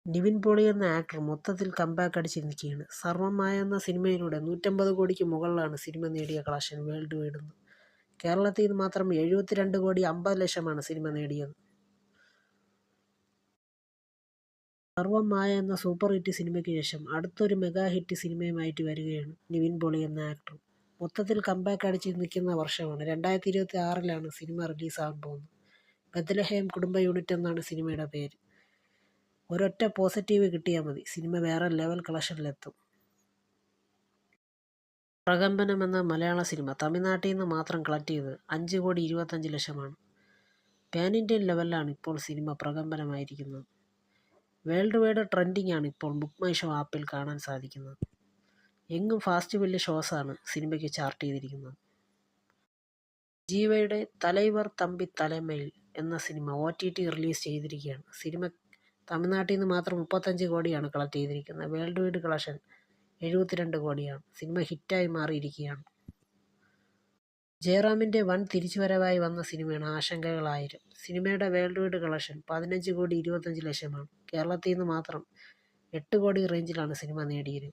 നിവിൻ പോളി എന്ന ആക്ടർ മൊത്തത്തിൽ കംബാക്ക് അടിച്ചിരിക്കുകയാണ്. സർവ്വമായ എന്ന സിനിമയിലൂടെ 150 കോടിക്ക് മുകളിലാണ് സിനിമ നേടിയ കളക്ഷൻ വേൾഡ് വൈഡ്. കേരളത്തിൽ നിന്ന് മാത്രം 72 കോടി 50 ലക്ഷമാണ് സിനിമ നേടിയത്. സർവ്വമായ എന്ന സൂപ്പർ ഹിറ്റ് സിനിമയ്ക്ക് ശേഷം അടുത്തൊരു മെഗാ ഹിറ്റ് സിനിമയുമായിട്ട് വരികയാണ് നിവിൻ പോളി എന്ന ആക്ടർ. മൊത്തത്തിൽ കംബാക്ക് അടിച്ച് നിൽക്കുന്ന വർഷമാണ്. 2026-ലാണ് സിനിമ റിലീസാകാൻ പോകുന്നത്. ബത്ലഹേം കുടുംബ യൂണിറ്റ് എന്നാണ് സിനിമയുടെ പേര്. ഒരൊറ്റ പോസിറ്റീവ് കിട്ടിയാൽ മതി, സിനിമ വേറെ ലെവൽ കളക്ഷനിലെത്തും. പ്രകമ്പനം എന്ന മലയാള സിനിമ തമിഴ്നാട്ടിൽ നിന്ന് മാത്രം കളക്ട് ചെയ്തത് 5 കോടി 25 ലക്ഷമാണ്. പാൻ ഇന്ത്യൻ ലെവലിലാണ് ഇപ്പോൾ സിനിമ പ്രകമ്പനമായിരിക്കുന്നത്. വേൾഡ് വൈഡ് ട്രെൻഡിംഗ് ആണ് ഇപ്പോൾ ബുക്ക് മൈ ഷോ ആപ്പിൽ കാണാൻ സാധിക്കുന്നത്. എങ്ങും ഫാസ്റ്റ് വലിയ ഷോസാണ് സിനിമയ്ക്ക് ചാർട്ട് ചെയ്തിരിക്കുന്നത്. ജീവയുടെ തലൈവർ തമ്പി തലമയിൽ എന്ന സിനിമ OTT റിലീസ് ചെയ്തിരിക്കുകയാണ്. സിനിമ തമിഴ്നാട്ടിൽ നിന്ന് മാത്രം 35 കോടിയാണ് കളക്ട് ചെയ്തിരിക്കുന്നത്. വേൾഡ് വൈഡ് കളക്ഷൻ 72 കോടിയാണ്. സിനിമ ഹിറ്റായി മാറിയിരിക്കുകയാണ്. ജയറാമിൻ്റെ വൻ തിരിച്ചുവരവായി വന്ന സിനിമയാണ് ആശങ്കകൾ 1000. സിനിമയുടെ വേൾഡ് വൈഡ് കളക്ഷൻ 15 കോടി 25 ലക്ഷമാണ്. കേരളത്തിൽ നിന്ന് മാത്രം 8 കോടി റേഞ്ചിലാണ് സിനിമ നേടിയത്.